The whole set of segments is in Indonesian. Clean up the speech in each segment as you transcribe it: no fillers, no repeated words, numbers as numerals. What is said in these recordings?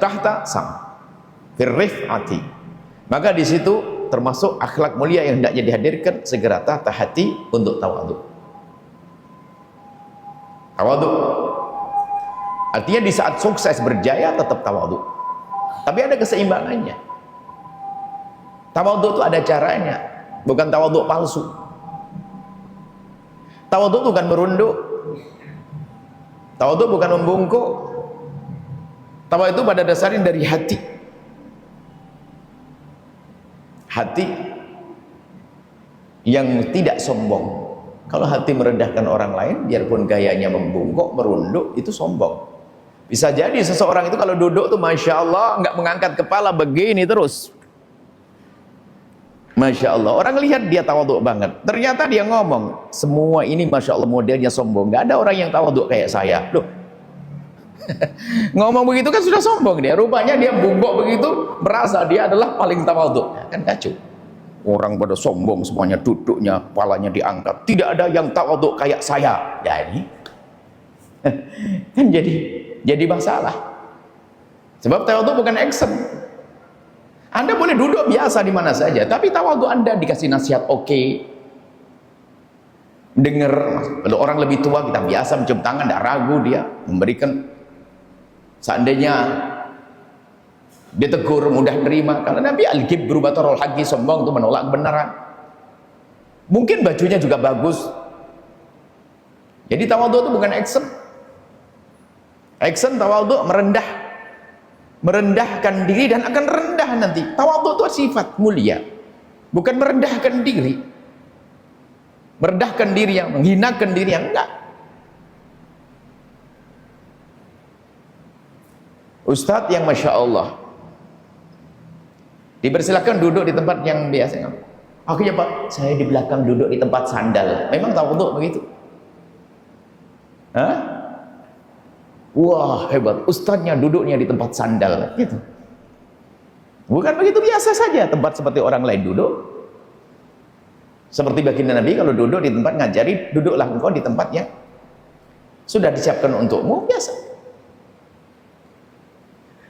tahta sam firrifati, maka di situ termasuk akhlak mulia yang hendaknya dihadirkan segera tahta hati untuk tawadhu. Tawadhu artinya di saat sukses berjaya tetap tawadhu, tapi ada keseimbangannya. Tawadhu itu ada caranya, bukan tawadhu palsu. Tawadhu bukan merunduk, tawadhu bukan membungkuk. Tawadhu itu pada dasarnya dari hati. Hati yang tidak sombong. Kalau hati merendahkan orang lain, biarpun gayanya membungkuk, merunduk, itu sombong. Bisa jadi seseorang itu kalau duduk tuh Masya Allah, nggak mengangkat kepala begini terus. Masya Allah, orang lihat dia tawadhu banget. Ternyata dia ngomong, semua ini Masya Allah modelnya sombong. Nggak ada orang yang tawadhu kayak saya. Loh, ngomong begitu kan sudah sombong dia. Rupanya dia bungkuk begitu, merasa dia adalah paling tawadhu. Kan kacau. Orang pada sombong semuanya, duduknya kepalanya diangkat, tidak ada yang tawadhu kayak saya. Ya ini kan jadi masalah. Sebab tawadhu bukan action. Anda boleh duduk biasa di mana saja, tapi tawadhu Anda dikasih nasihat oke. Dengar, kalau orang lebih tua kita biasa mencium tangan, tidak ragu dia memberikan. Seandainya dia tegur, mudah nerima, karena Nabi al-kibru batarul haqqi, sombong itu menolak kebenaran. Mungkin bajunya juga bagus. Jadi tawadhu itu bukan action. Action tawadhu merendahkan diri dan akan rendah nanti. Tawadhu itu sifat mulia, bukan merendahkan diri. Merendahkan diri yang menghinakan diri yang enggak. Ustadz yang Masya Allah dipersilakan duduk di tempat yang biasa. Akhirnya Pak, saya di belakang duduk di tempat sandal. Memang tawadhu begitu? Hah? Wah hebat, ustadznya duduknya di tempat sandal gitu. Bukan begitu, biasa saja tempat seperti orang lain duduk. Seperti baginda Nabi kalau duduk di tempat ngajari, duduklah engkau di tempat yang sudah disiapkan untukmu, biasa.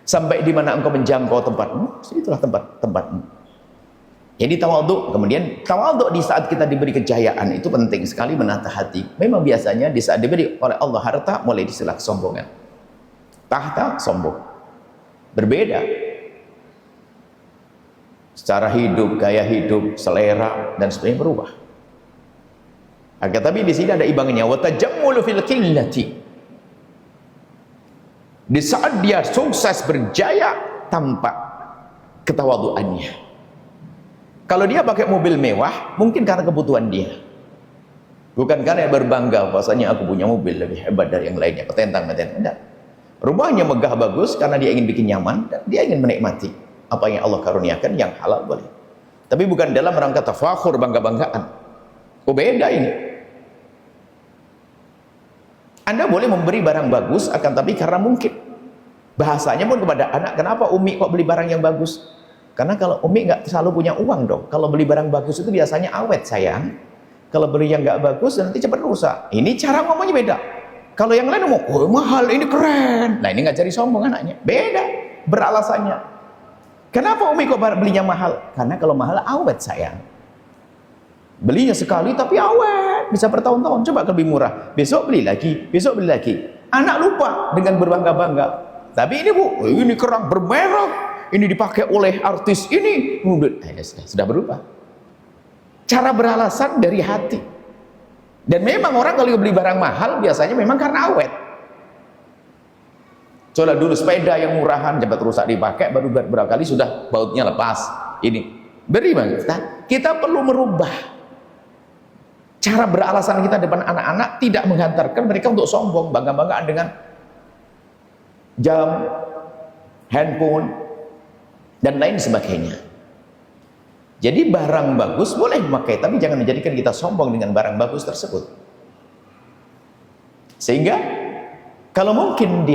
Sampai di mana engkau menjangkau tempatmu, itulah tempatmu. Jadi tawadhu, kemudian tawadhu di saat kita diberi kejayaan itu penting sekali, menata hati. Memang biasanya di saat diberi oleh Allah harta, mulai disilah kesombongan. Tahta sombong. Berbeda. Secara hidup, gaya hidup, selera dan sebagainya berubah. Agar tapi di sini ada imbangannya, wa tajammulu fil qillati. Di saat dia sukses berjaya tampak ketawaduannya. Kalau dia pakai mobil mewah, mungkin karena kebutuhan dia, bukan karena berbangga bahwasanya aku punya mobil lebih hebat dari yang lainnya, petentang-petentang. Tidak. Rumahnya megah bagus karena dia ingin bikin nyaman dan dia ingin menikmati apa yang Allah karuniakan, yang halal boleh. Tapi bukan dalam rangka tafakhur, bangga-banggaan. Oh, beda ini. Anda boleh memberi barang bagus, akan tapi karena mungkin. Bahasanya pun kepada anak, kenapa Umi kok beli barang yang bagus? Karena kalau Umi nggak selalu punya uang dong. Kalau beli barang bagus itu biasanya awet sayang. Kalau beli yang nggak bagus nanti cepat rusak. Ini cara ngomongnya beda. Kalau yang lain ngomong, oh mahal, ini keren. Nah ini nggak cari sombong anaknya. Beda, beralasannya. Kenapa Umi kok belinya mahal? Karena kalau mahal awet sayang. Belinya sekali tapi awet, bisa bertahun-tahun. Coba lebih murah, besok beli lagi, besok beli lagi. Anak lupa dengan berbangga-bangga. Tapi ini Bu, ini kerang bermerek, ini dipakai oleh artis ini. Sudah berubah. Cara beralasan dari hati. Dan memang orang kalau beli barang mahal biasanya memang karena awet. Coba dulu sepeda yang murahan cepat rusak dipakai, baru beberapa kali sudah bautnya lepas. Ini beri banget. Kita perlu merubah cara beralasan kita depan anak-anak, tidak menghantarkan mereka untuk sombong, bangga-banggaan dengan jam, handphone, dan lain sebagainya. Jadi barang bagus boleh memakai, tapi jangan menjadikan kita sombong dengan barang bagus tersebut. Sehingga kalau mungkin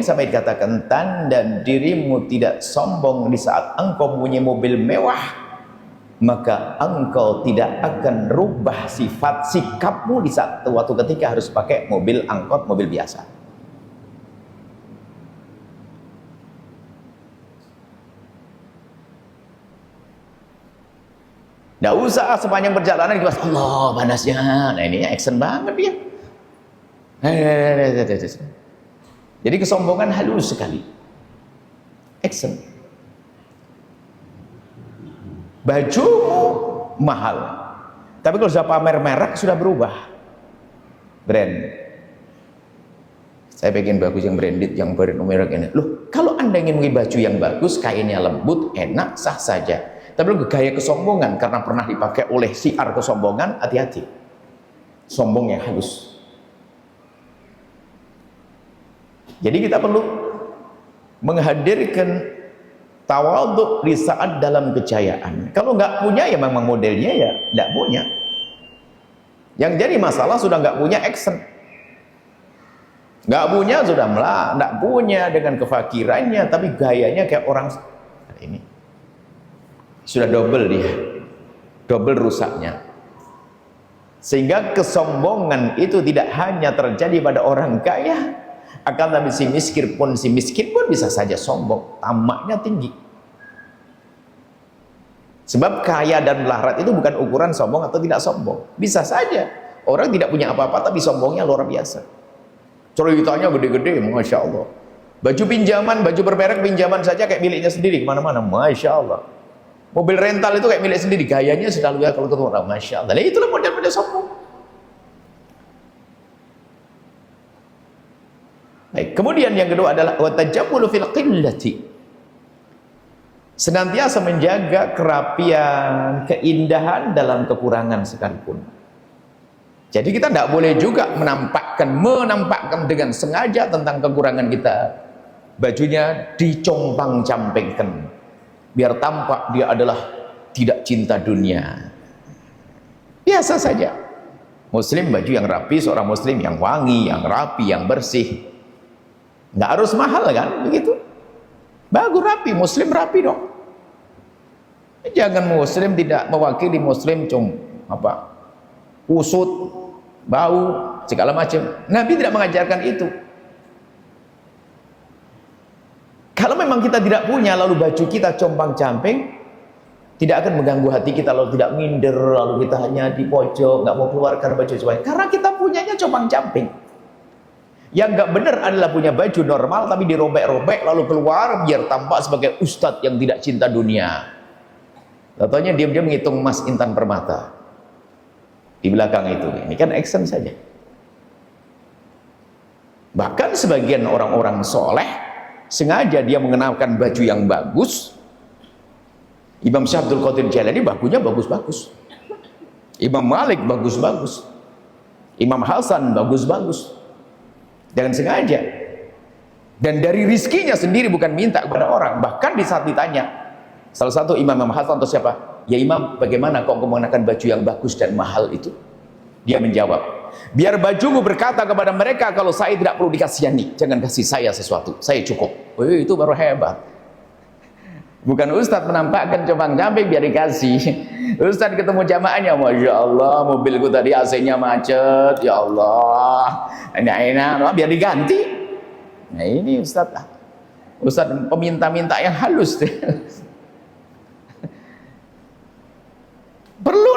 sampai dikatakan tanda dirimu tidak sombong di saat engkau punya mobil mewah, maka engkau tidak akan rubah sifat sikapmu di saat waktu ketika harus pakai mobil angkot, mobil biasa. Nggak usah sepanjang perjalanan kita Allah panasnya. Nah ini action banget dia. Jadi kesombongan halus sekali. Action. Baju mahal. Tapi kalau sudah pamer merek sudah berubah. Brand. Saya pengen bagus yang branded, yang merek ini. Loh, kalau Anda ingin beli baju yang bagus, kainnya lembut, enak, sah saja. Tapi lo gaya kesombongan karena pernah dipakai oleh siar kesombongan, hati-hati. Sombongnya halus. Jadi kita perlu menghadirkan tawadhu di saat dalam kejayaan. Kalau nggak punya ya memang modelnya ya nggak punya. Yang jadi masalah sudah nggak punya action. Nggak punya sudah nggak punya dengan kefakirannya, tapi gayanya kayak orang ini. Sudah double dia, double rusaknya. Sehingga kesombongan itu tidak hanya terjadi pada orang kaya, akan tapi si miskin pun bisa saja sombong, tamaknya tinggi. Sebab kaya dan melarat itu bukan ukuran sombong atau tidak sombong. Bisa saja orang tidak punya apa-apa tapi sombongnya luar biasa. Ceritanya gede-gede, masya Allah. Baju pinjaman, baju bermerek pinjaman saja kayak miliknya sendiri kemana-mana, masya Allah. Mobil rental itu kayak milik sendiri, gayanya sudah luar kalau ketemu orang, masya Allah. Nah, itulah model-model sombong. Baik, kemudian yang kedua adalah watajammulu fil qillati. Senantiasa menjaga kerapian, keindahan dalam kekurangan sekalipun. Jadi kita tidak boleh juga menampakkan dengan sengaja tentang kekurangan kita. Bajunya dicompang-campingkan, biar tampak dia adalah tidak cinta dunia. Biasa saja. Muslim baju yang rapi, seorang muslim yang wangi, yang rapi, yang bersih. Nggak harus mahal kan, begitu. Bagus rapi, muslim rapi dong. Jangan muslim tidak mewakili muslim kusut, bau, segala macam. Nabi tidak mengajarkan itu. Kalau memang kita tidak punya, lalu baju kita compang-camping, tidak akan mengganggu hati kita, lalu tidak minder, lalu kita hanya di pojok, nggak mau keluarkan baju semuanya. Karena kita punyanya compang-camping. Yang nggak benar adalah punya baju normal, tapi dirobek-robek, lalu keluar, biar tampak sebagai ustadz yang tidak cinta dunia. Contohnya diam-diam menghitung emas intan permata. Di belakang itu, ini kan action saja. Bahkan sebagian orang-orang soleh sengaja dia mengenakan baju yang bagus. Imam Syekh Abdul Qadir Jailani bajunya bagus-bagus, Imam Malik bagus-bagus, Imam Hasan bagus-bagus, dengan sengaja. Dan dari rizkinya sendiri, bukan minta kepada orang. Bahkan di saat ditanya salah satu Imam Hasan atau siapa, ya Imam, bagaimana kau mengenakan baju yang bagus dan mahal itu? Dia menjawab, biar bajumu berkata kepada mereka kalau saya tidak perlu dikasihani, jangan kasih saya sesuatu, saya cukup. Itu baru hebat. Bukan ustadz menampakkan compang-camping biar dikasih. Ustadz ketemu jamaahnya, masya Allah, mobilku tadi AC-nya macet, ya Allah, enak-enak, biar diganti. Nah ini ustadz peminta-minta yang halus. Perlu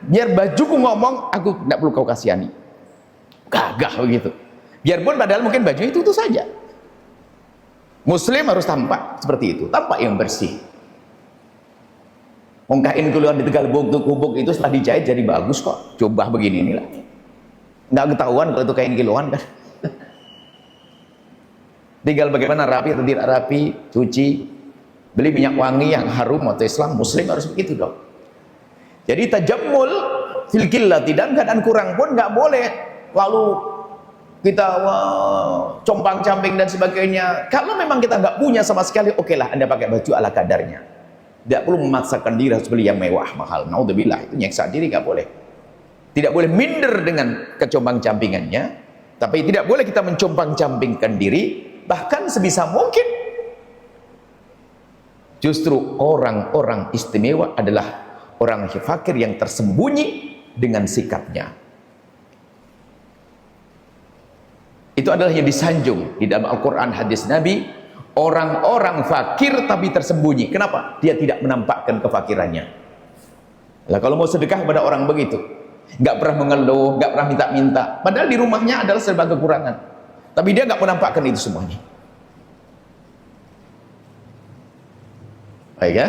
biar bajuku ngomong, aku tidak perlu kau kasihani, gagah begitu. Biarpun padahal mungkin baju itu saja. Muslim harus tampak seperti itu, tampak yang bersih. Kain keluar di Tegal Bubuk itu setelah dijahit jadi bagus kok. Coba begini inilah, nggak ketahuan kalau itu kain kiloan kan. Tinggal bagaimana rapi atau tidak rapi, cuci, beli minyak wangi yang harum atau Islam. Muslim harus begitu dong. Jadi tajammul fil qillati, dan keadaan kurang pun nggak boleh lalu kita compang-camping dan sebagainya. Kalau memang kita nggak punya sama sekali, okelah Anda pakai baju ala kadarnya. Tidak perlu memaksakan diri harus beli yang mewah mahal. Naudzubillah, itu nyeksa diri nggak boleh. Tidak boleh minder dengan kecompang-campingannya, tapi tidak boleh kita mencompang-campingkan diri. Bahkan sebisa mungkin justru orang-orang istimewa adalah orang fakir yang tersembunyi dengan sikapnya. Itu adalah yang disanjung di dalam Al-Quran, hadis Nabi. Orang-orang fakir tapi tersembunyi. Kenapa? Dia tidak menampakkan kefakirannya. Lah kalau mau sedekah kepada orang begitu, nggak pernah mengeluh, nggak pernah minta-minta, padahal di rumahnya adalah serba kekurangan, tapi dia nggak menampakkan itu semuanya. Baik ya,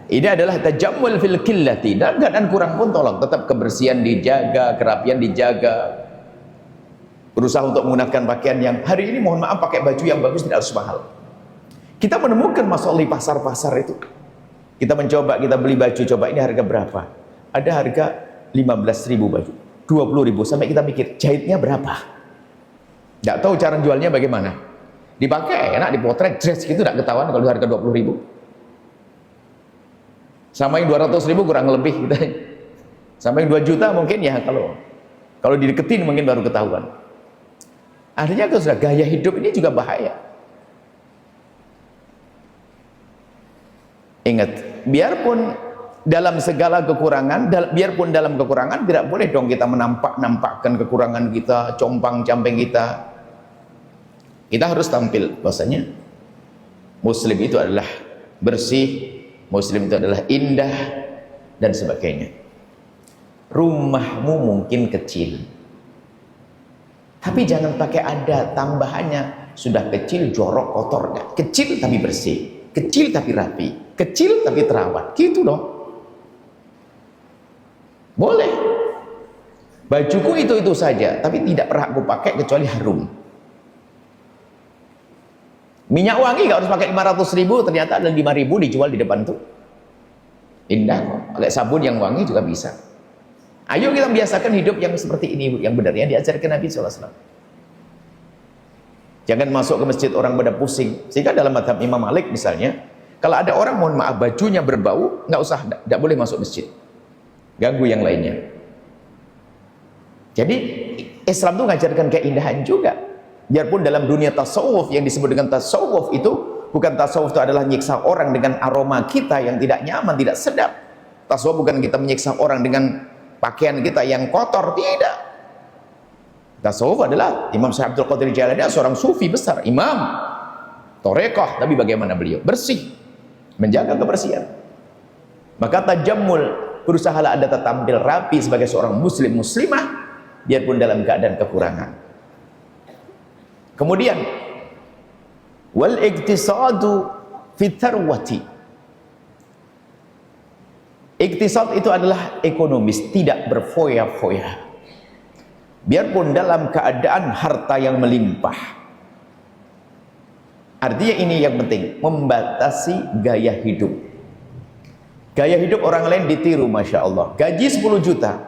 ini adalah tajammul fil qillati. Dan keadaan kurang pun tolong tetap kebersihan dijaga, kerapian dijaga. Berusaha untuk menggunakan pakaian yang hari ini, mohon maaf, pakai baju yang bagus tidak harus mahal. Kita menemukan masalah di pasar-pasar itu. Kita mencoba, kita beli baju, coba ini harga berapa? Ada harga 15.000 baju, 20.000, sampai kita mikir jahitnya berapa? Tidak tahu cara jualnya bagaimana. Dipakai enak, dipotret, dress gitu, tidak ketahuan kalau harga 20.000. Sama yang 200.000 kurang lebih gitu. Sampai 2 juta mungkin ya, kalau dideketin mungkin baru ketahuan. Artinya kalau sudah gaya hidup ini juga bahaya. Ingat, biarpun dalam segala kekurangan, biarpun dalam kekurangan, tidak boleh dong kita menampakkan kekurangan kita, compang-camping kita. Kita harus tampil bahwasanya Muslim itu adalah bersih, Muslim itu adalah indah, dan sebagainya. Rumahmu mungkin kecil, tapi jangan pakai ada tambahannya, sudah kecil, jorok, kotor. Enggak. Kecil tapi bersih, kecil tapi rapi, kecil tapi terawat, gitu dong. Boleh. Bajuku itu saja, tapi tidak pernah aku pakai kecuali harum. Minyak wangi gak harus pakai 500.000, ternyata ada 5.000 dijual di depan tuh. Indah kok. Pakai sabun yang wangi juga bisa. Ayo kita biasakan hidup yang seperti ini, yang benar, yang diajarkan Nabi SAW. Jangan masuk ke masjid orang pada pusing. Sehingga dalam mazhab Imam Malik misalnya, kalau ada orang, mohon maaf, bajunya berbau, nggak usah, nggak boleh masuk masjid, ganggu yang lainnya. Jadi Islam itu mengajarkan keindahan juga. Biarpun dalam dunia tasawuf, yang disebut dengan tasawuf itu bukan, tasawuf itu adalah nyiksa orang dengan aroma kita yang tidak nyaman, tidak sedap. Tasawuf bukan kita menyiksa orang dengan pakaian kita yang kotor, tidak. Tasawuf adalah Imam Syekh Abdul Qadir Jailani, seorang sufi besar, imam Torekoh, tapi bagaimana beliau bersih, menjaga kebersihan. Maka tajammul, berusahalah Anda tampil rapi sebagai seorang muslim muslimah, biarpun dalam keadaan kekurangan. Kemudian wal iktisadu fit tharwati. Iktisad itu adalah ekonomis, tidak berfoya-foya. Biarpun dalam keadaan harta yang melimpah. Artinya ini yang penting, membatasi gaya hidup. Gaya hidup orang lain ditiru, Masya Allah. Gaji 10 juta,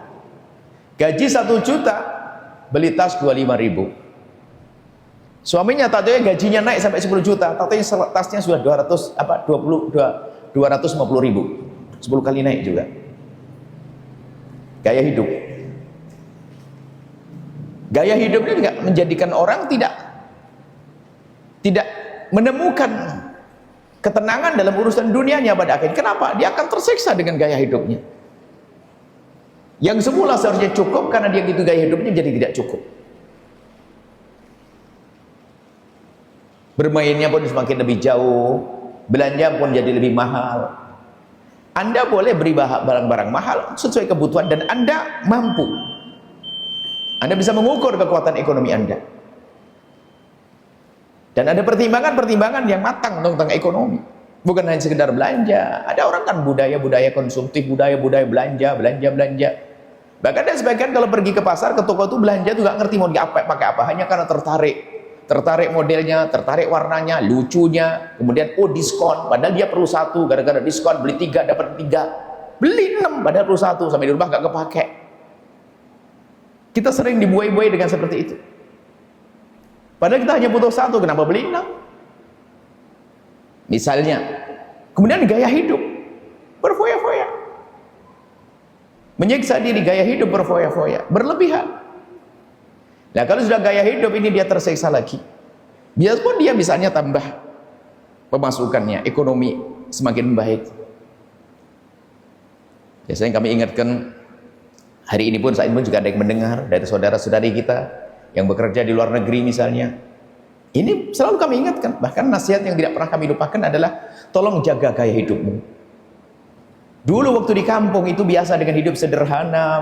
gaji 1 juta, beli tas 25.000. Suaminya tatanya gajinya naik sampai 10 juta, tatanya tasnya sudah 250.000, 10 kali naik juga. Gaya hidup. Gaya hidup ini enggak menjadikan orang tidak menemukan ketenangan dalam urusan dunianya pada akhirnya. Kenapa? Dia akan tersiksa dengan gaya hidupnya. Yang semula seharusnya cukup, karena dia gitu gaya hidupnya jadi tidak cukup. Bermainnya pun semakin lebih jauh, belanja pun jadi lebih mahal. Anda boleh beri barang-barang mahal sesuai kebutuhan dan Anda mampu. Anda bisa mengukur kekuatan ekonomi Anda. Dan ada pertimbangan-pertimbangan yang matang tentang ekonomi. Bukan hanya sekedar belanja. Ada orang kan budaya konsumtif, budaya belanja. Bahkan ada sebagian kalau pergi ke pasar, ke toko itu belanja tuh gak ngerti mau pakai apa, hanya karena tertarik modelnya, tertarik warnanya, lucunya, kemudian diskon, padahal dia perlu 1, gara-gara diskon beli 3 dapat 3, beli 6 padahal perlu 1, sampai di rumah gak kepake. Kita sering dibuai-buai dengan seperti itu, padahal kita hanya butuh 1, kenapa beli 6 misalnya. Kemudian gaya hidup berfoya-foya, menyiksa diri, gaya hidup berfoya-foya, berlebihan. Nah, kalau sudah gaya hidup ini dia tersiksa lagi. Biarpun dia misalnya tambah pemasukannya, ekonomi semakin baik. Biasanya kami ingatkan, hari ini pun, saat ini pun juga ada yang mendengar dari saudara-saudari kita yang bekerja di luar negeri misalnya. Ini selalu kami ingatkan, bahkan nasihat yang tidak pernah kami lupakan adalah tolong jaga gaya hidupmu. Dulu waktu di kampung itu biasa dengan hidup sederhana,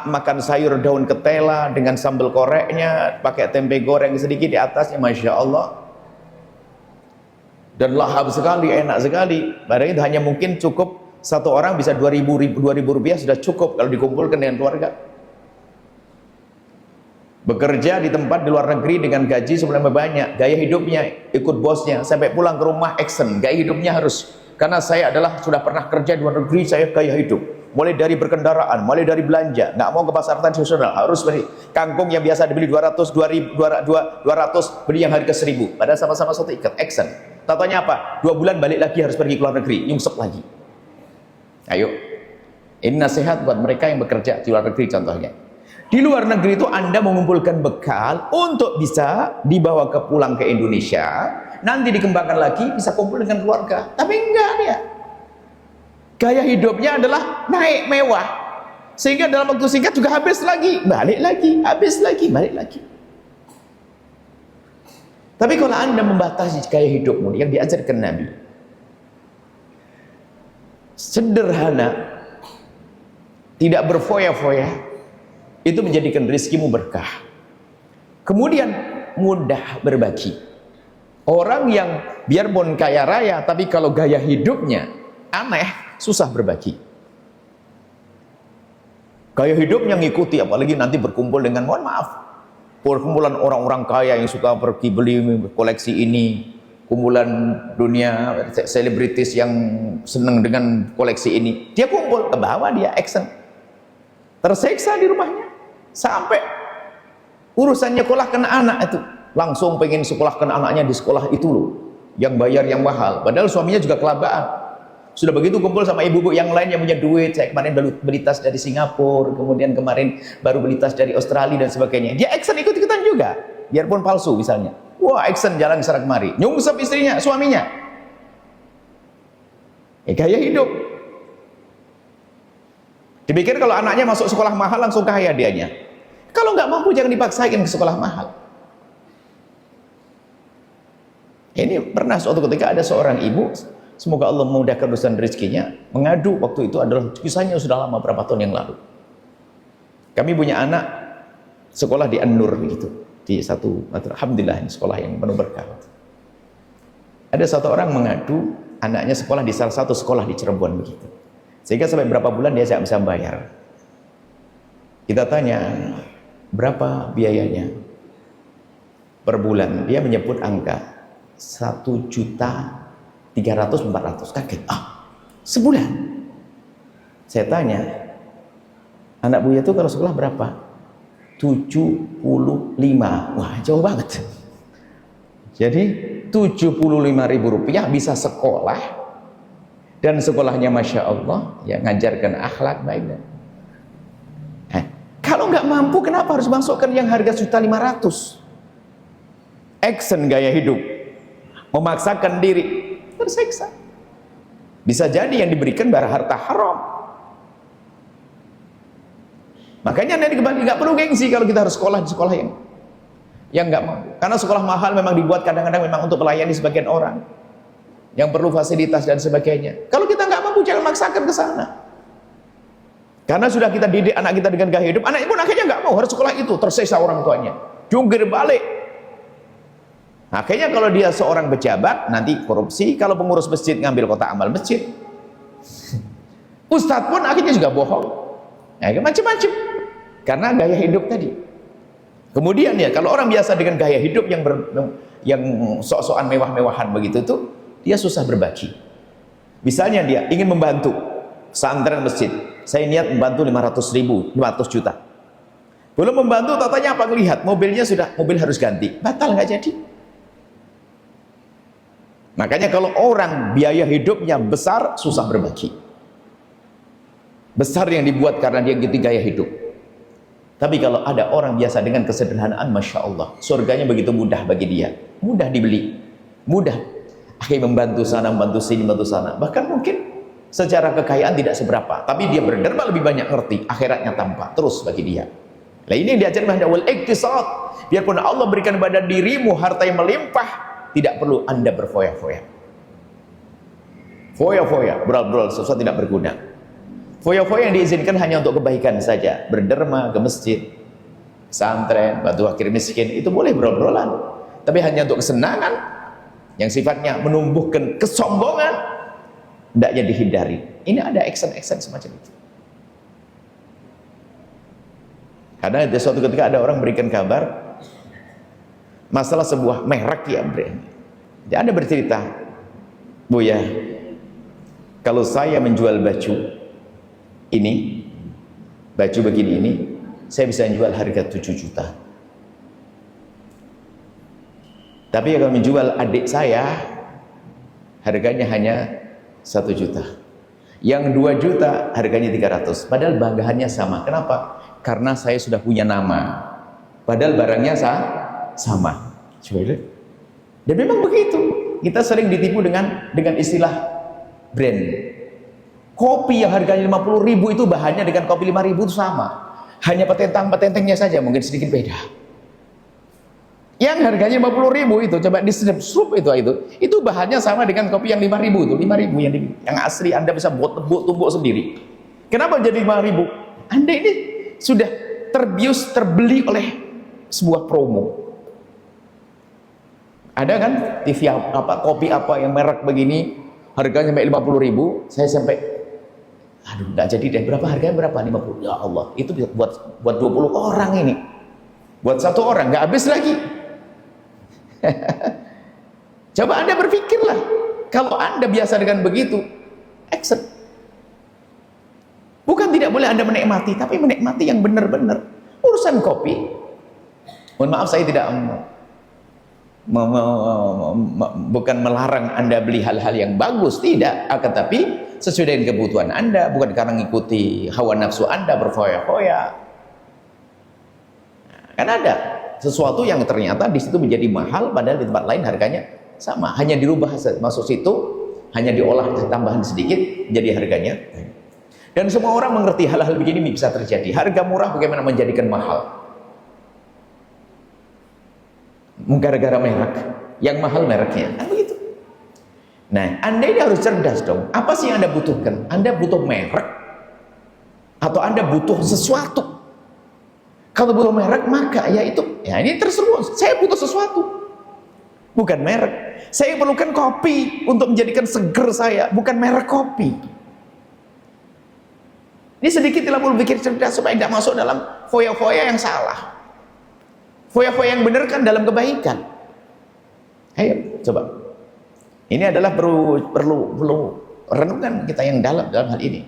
makan sayur daun ketela dengan sambal koreknya, pakai tempe goreng sedikit di atasnya, Masya Allah. Dan lahap sekali, enak sekali. Padahal itu hanya mungkin cukup satu orang bisa 2.000 rupiah sudah cukup kalau dikumpulkan dengan keluarga. Bekerja di tempat di luar negeri dengan gaji sebenarnya banyak, gaya hidupnya ikut bosnya, sampai pulang ke rumah action, gaya hidupnya harus, karena saya adalah sudah pernah kerja di luar negeri, saya gaya hidup, mulai dari berkendaraan, mulai dari belanja, nggak mau ke pasar tradisional, harus beli kangkung yang biasa dibeli 200, 200, beli yang harga 1.000, padahal sama-sama satu ikat, action. Tatanya apa? 2 bulan balik lagi harus pergi ke luar negeri, nyungsep lagi. Ayo, ini nasihat buat mereka yang bekerja di luar negeri contohnya. Di luar negeri itu Anda mengumpulkan bekal untuk bisa dibawa pulang ke Indonesia, nanti dikembangkan lagi, bisa kumpul dengan keluarga. Tapi enggak dia. Gaya hidupnya adalah naik mewah. Sehingga dalam waktu singkat juga habis lagi, balik lagi, habis lagi, balik lagi. Tapi kalau Anda membatasi gaya hidupmu yang diajarkan Nabi, sederhana, tidak berfoya-foya, itu menjadikan rizkimu berkah. Kemudian mudah berbagi. Orang yang biarpun kaya raya, tapi kalau gaya hidupnya aneh, susah berbagi. Gaya hidupnya ngikuti, apalagi nanti berkumpul dengan, mohon maaf, perkumpulan orang-orang kaya yang suka pergi beli koleksi ini, kumpulan dunia selebritis yang senang dengan koleksi ini, dia kumpul ke bawah, dia action, tersiksa di rumahnya. Sampai urusannya sekolahkan anak itu, langsung pengen sekolahkan anaknya di sekolah itu loh, yang bayar yang mahal, padahal suaminya juga kelabaan. Sudah begitu kumpul sama ibu-ibu yang lain yang punya duit, saya kemarin baru beli tas dari Singapura, kemudian kemarin baru beli tas dari Australia dan sebagainya, dia action ikut-ikutan juga, biarpun palsu misalnya. Wah, action jalan kesana kemari, nyungsep istrinya, suaminya. Gaya hidup. Dipikir kalau anaknya masuk sekolah mahal langsung kaya dianya. Kalau nggak mampu jangan dipaksain ke sekolah mahal. Ini pernah suatu ketika ada seorang ibu, semoga Allah memudahkan urusan rezekinya, mengadu waktu itu adalah kisahnya sudah lama, berapa tahun yang lalu. Kami punya anak sekolah di An-Nur gitu, di satu, alhamdulillah ini sekolah yang penuh berkah. Ada satu orang mengadu anaknya sekolah di salah satu sekolah di Cirebon begitu. Sehingga sampai berapa bulan dia tidak bisa bayar. Kita tanya, berapa biayanya per bulan? Dia menyebut angka 1.300.000, 400. Kaget. Sebulan. Saya tanya, anak Buya itu kalau sekolah berapa? 75. Wah, jauh banget. Jadi 75.000 rupiah bisa sekolah. Dan sekolahnya Masya Allah, ya ngajarkan akhlak baik. Kalau nggak mampu, kenapa harus masukkan yang harga 1.500.000? Action gaya hidup, memaksakan diri, tersiksa. Bisa jadi yang diberikan barang harta haram. Makanya nanti kembali nggak perlu gengsi kalau kita harus sekolah di sekolah yang nggak mampu. Karena sekolah mahal memang dibuat kadang-kadang memang untuk melayani sebagian orang yang perlu fasilitas dan sebagainya. Kalau kita nggak mampu, jangan maksakan ke sana. Karena sudah kita didik anak kita dengan gaya hidup, anaknya pun akhirnya nggak mau harus sekolah itu, tersiksa orang tuanya, jungkir balik. Akhirnya kalau dia seorang pejabat, nanti korupsi. Kalau pengurus masjid ngambil kotak amal masjid. Ustadz pun akhirnya juga bohong. Ya, macam-macam. Karena gaya hidup tadi. Kemudian ya, kalau orang biasa dengan gaya hidup yang sok-sokan mewah-mewahan begitu tuh, dia susah berbagi. Misalnya dia ingin membantu pesantren masjid, saya niat membantu 500.000, 500 juta. Belum membantu, tatanya apa, ngelihat mobilnya sudah, mobil harus ganti, batal nggak jadi. Makanya kalau orang biaya hidupnya besar, susah berbagi. Besar yang dibuat karena dia gitu gaya hidup. Tapi kalau ada orang biasa dengan kesederhanaan, Masya Allah, surganya begitu mudah bagi dia, mudah dibeli, mudah. Akhirnya membantu sana, membantu sini, membantu sana. Bahkan mungkin secara kekayaan tidak seberapa, tapi dia berderma lebih banyak ngerti, akhiratnya tampak terus bagi dia. Nah ini yang diajarkan wal iktisad. Biarpun Allah berikan pada dirimu harta yang melimpah, tidak perlu Anda berfoya-foya. Foya-foya, beral-beral, sesuatu tidak berguna. Foya-foya yang diizinkan hanya untuk kebaikan saja. Berderma ke masjid, pesantren, bantu fakir miskin, itu boleh beral-beralan. Tapi hanya untuk kesenangan yang sifatnya menumbuhkan kesombongan, hendaknya dihindari. Ini ada action-action semacam itu. Karena ada suatu ketika ada orang berikan kabar masalah sebuah merek ya, dia ada bercerita, Buya, kalau saya menjual baju ini, baju begini ini, saya bisa jual harga 7 juta. Tapi kalau menjual adik saya, harganya hanya 1 juta. Yang 2 juta harganya 300. Padahal banggaannya sama. Kenapa? Karena saya sudah punya nama. Padahal barangnya sama. Coba lihat. Dan memang begitu. Kita sering ditipu dengan istilah brand. Kopi yang harganya 50.000 itu bahannya dengan kopi 5.000 itu sama. Hanya petentang-petentengnya saja mungkin sedikit beda. Yang harganya 50.000 itu coba di sup itu bahannya sama dengan kopi yang 5.000 itu, 5.000 yang asli Anda bisa buat tumbuk sendiri. Kenapa jadi 5.000? Anda ini sudah terbius, terbeli oleh sebuah promo. Ada kan TV apa, kopi apa yang merek begini harganya sampai 50.000, saya sampai aduh nggak jadi deh, berapa harganya, berapa, 50. Ya Allah, itu buat 20 orang ini, buat 1 orang nggak habis lagi. Coba Anda berpikirlah, kalau Anda biasa dengan begitu, exit. Bukan tidak boleh Anda menikmati, tapi menikmati yang benar-benar. Urusan kopi, mohon maaf saya tidak bukan melarang Anda beli hal-hal yang bagus, tidak, akan tapi sesuai dengan kebutuhan Anda, bukan karena mengikuti hawa nafsu Anda berfoya-foya. Kan ada sesuatu yang ternyata di situ menjadi mahal, padahal di tempat lain harganya sama, hanya dirubah masuk situ, hanya diolah tambahan sedikit jadi harganya. Dan semua orang mengerti hal-hal begini bisa terjadi. Harga murah bagaimana menjadikan mahal? Gara-gara merek, yang mahal mereknya, kan begitu. Nah, Anda ini harus cerdas dong. Apa sih yang Anda butuhkan? Anda butuh merek atau Anda butuh sesuatu? Kalau butuh merek maka ya itu, ya ini terseru. Saya butuh sesuatu, bukan merek. Saya perlukan kopi untuk menjadikan seger saya, bukan merek kopi. Ini sedikit tidak perlu pikir cerdas supaya tidak masuk dalam foya-foya yang salah. Foya-foya yang benar kan dalam kebaikan. Ayo coba. Ini adalah perlu renungan kita yang dalam hal ini.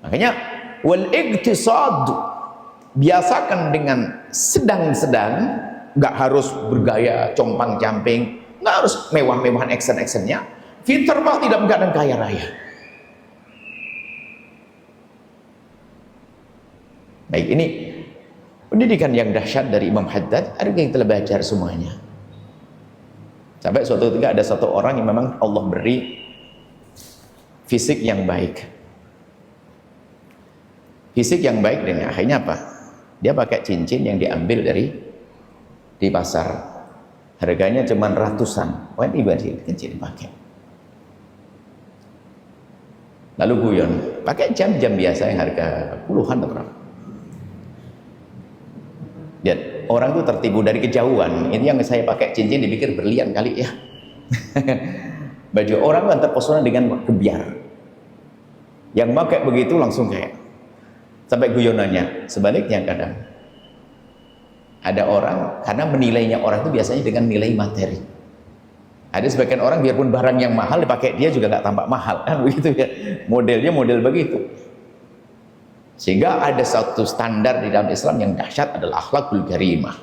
Makanya wal iktisad, biasakan dengan sedang-sedang, nggak harus bergaya compang-camping, nggak harus mewah-mewahan action-actionnya. Fitrah tidak menggadang kaya raya. Baik, ini pendidikan yang dahsyat dari Imam Haddad. Ada yang telah belajar semuanya. Sampai suatu ketika ada satu orang yang memang Allah beri fisik yang baik. Fisik yang baik dan akhirnya apa? Dia pakai cincin yang diambil di pasar. Harganya cuma ratusan. Wah, ini cincin pakai. Lalu guyon, pakai jam-jam biasa yang harga puluhan atau berapa. Lihat, orang itu tertipu dari kejauhan. Ini yang saya pakai cincin dipikir berlian kali ya. Baju orang kan terpesona dengan kebiar. Yang pakai begitu langsung kayak sampai guyonannya. Sebaliknya kadang ada orang karena menilainya orang itu biasanya dengan nilai materi. Ada sebagian orang biarpun barang yang mahal dipakai dia juga nggak tampak mahal kan begitu ya. Modelnya model begitu. Sehingga ada satu standar di dalam Islam yang dahsyat adalah akhlakul karimah.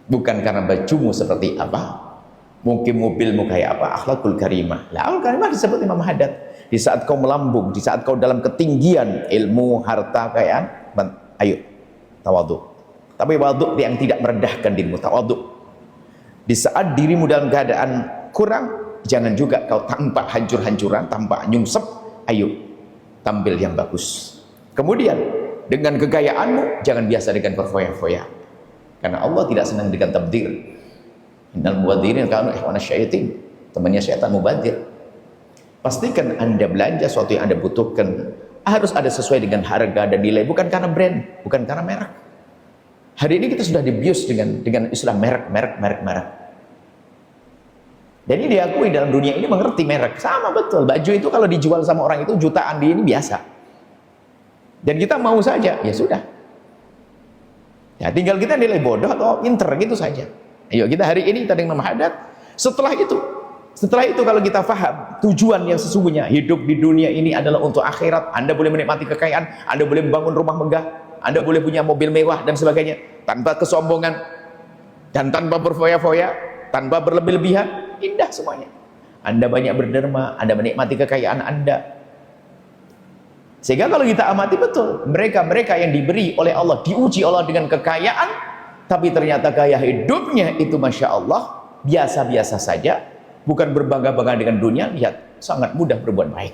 Bukan karena bajumu seperti apa, mungkin mobilmu kayak apa, akhlakul karimah. Lah, akhlakul karimah disebut Imam Haddad. Di saat kau melambung, di saat kau dalam ketinggian ilmu, harta, kekayaan, ayo tawadhu. Tapi wadhu yang tidak merendahkan dirimu, tawadhu. Di saat dirimu dalam keadaan kurang, jangan juga kau tampak hancur-hancuran, tampak nyungsep. Ayo tampil yang bagus. Kemudian dengan kegayaanmu jangan biasa dengan berfoya-foya, karena Allah tidak senang dengan tabdzir. Innal mubadzirin kanu ikhwana syaitin, temannya syaitan mubadir. Pastikan Anda belanja sesuatu yang Anda butuhkan harus ada sesuai dengan harga dan nilai, bukan karena brand, bukan karena merek. Hari ini kita sudah dibius dengan istilah merek. Dan ini diakui dalam dunia ini mengerti merek. Sama betul, baju itu kalau dijual sama orang itu jutaan di ini biasa. Dan kita mau saja, ya sudah. Ya tinggal kita nilai bodoh atau pinter gitu saja. Ayo kita hari ini kita dengan memahadat. Setelah itu kalau kita paham tujuan yang sesungguhnya hidup di dunia ini adalah untuk akhirat. Anda boleh menikmati kekayaan, Anda boleh membangun rumah megah, Anda boleh punya mobil mewah dan sebagainya, tanpa kesombongan dan tanpa berfoya-foya, tanpa berlebih-lebihan, indah semuanya. Anda banyak berderma, Anda menikmati kekayaan Anda. Sehingga kalau kita amati betul, mereka yang diberi oleh Allah, diuji Allah dengan kekayaan, tapi ternyata gaya hidupnya itu Masya Allah biasa-biasa saja, bukan berbangga-bangga dengan dunia. Lihat, sangat mudah berbuat baik.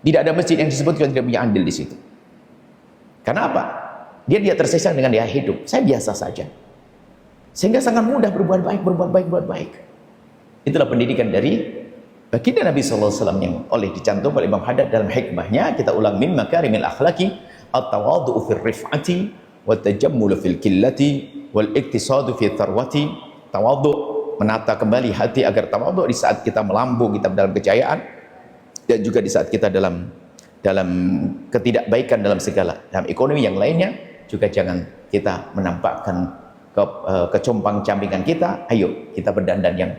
Tidak ada masjid yang disebut tidak punya andil di situ. Karena apa? Dia tersisa dengan gaya hidup. Saya biasa saja. Sehingga sangat mudah berbuat baik. Itulah pendidikan dari baginda Nabi SAW yang oleh dicantum oleh Imam Haddad dalam hikmahnya. Kita ulang, min makarimil akhlaki at-tawadhu'u fil rif'ati wa tajammulu fil qillati wal iktisadu fi tharwati. Tawadhu', menata kembali hati agar tawadhu' di saat kita melambung, kita dalam kejayaan, dan juga di saat kita dalam ketidakbaikan dalam segala, dalam ekonomi yang lainnya juga jangan kita menampakkan kecompang-campingan kita. Ayo kita berdandan yang